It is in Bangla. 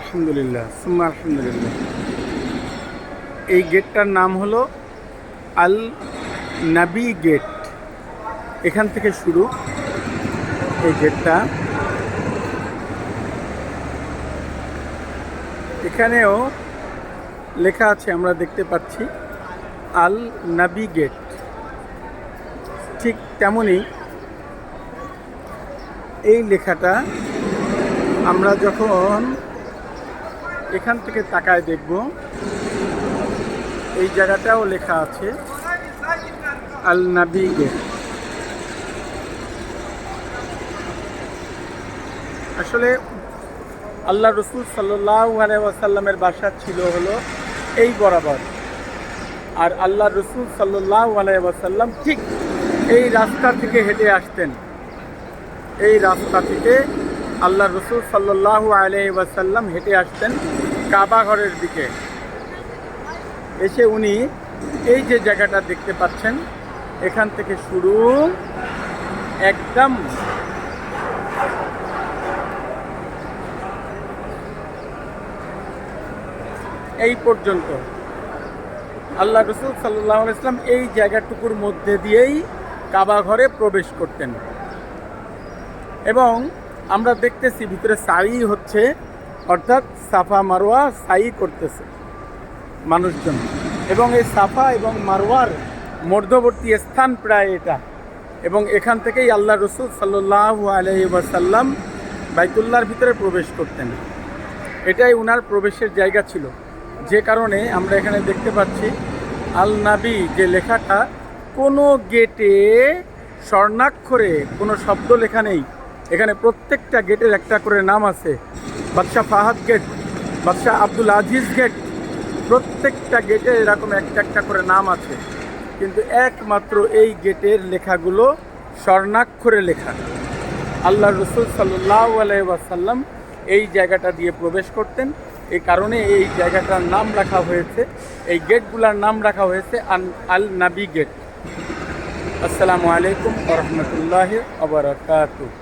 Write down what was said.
আলহামদুলিল্লাহ, সুম্মা আলহামদুলিল্লাহ। এই গেটটার নাম হলো আল নাবি গেট। এখান থেকে শুরু এই গেটটা। এখানেও লেখা আছে, আমরা দেখতে পাচ্ছি আল নাবি গেট। ঠিক তেমনই এই লেখাটা আমরা যখন এখান থেকে তাকায় দেখব, এই জায়গাটাও লেখা আছে আল নাবি গেট। আসলে আল্লাহ রসুল সাল্লাল্লাহু আলাইহি ওয়াসাল্লামের বাসা ছিল হলো এই বরাবর, আর আল্লাহ রসুল সাল্লাল্লাহু আলাইহি ওয়াসাল্লাম ঠিক এই রাস্তা থেকে হেঁটে আসতেন। এই রাস্তা থেকে আল্লাহ রসুল সাল্লাল্লাহু আলাইহি ওয়াসাল্লাম হেঁটে আসতেন কাবা ঘরের দিকে। এসে উনি এই যে জায়গাটা দেখতে পাচ্ছেন, এখান থেকে শুরু একদম এই পর্যন্ত আল্লাহ রসুল সাল্লাল্লাহু আলাইহি ওয়াসাল্লাম এই জায়গাটুকুর মধ্যে দিয়েই কাবা ঘরে প্রবেশ করতেন। এবং আমরা দেখতেছি ভিতরে সাই হচ্ছে, অর্থাৎ সাফা মারওয়া সাই করতেছে মানুষজন। এবং এই সাফা এবং মারওয়ার মধ্যবর্তী স্থান প্রায় এটা। এবং এখান থেকেই আল্লাহ রসুল সাল্লাল্লাহু আলাইহি ওয়াসাল্লাম বাইতুল্লাহর ভিতরে প্রবেশ করতেন। এটাই উনার প্রবেশের জায়গা ছিল, যে কারণে আমরা এখানে দেখতে পাচ্ছি আল নাবি যে লেখাটা, কোনো গেটে স্বর্ণাক্ষরে কোনো শব্দ লেখা নেই। এখানে প্রত্যেকটা গেটের একটা করে নাম আছে। বাদশাহ ফাহাদ গেট, বাদশাহ আব্দুল আজিজ গেট, প্রত্যেকটা গেটে এরকম একটা একটা করে নাম আছে। কিন্তু একমাত্র এই গেটের লেখাগুলো স্বর্ণাক্ষরে লেখা। আল্লাহ রসুল সাল্লাল্লাহু আলাইহি ওয়াসাল্লাম এই জায়গাটা দিয়ে প্রবেশ করতেন। এই কারণে এই জায়গাটার নাম রাখা হয়েছে, এই গেটগুলোর নাম রাখা হয়েছে আল নাবি গেট। আসসালামু আলাইকুম ওয়া রাহমাতুল্লাহি ওয়া বারাকাতুহু।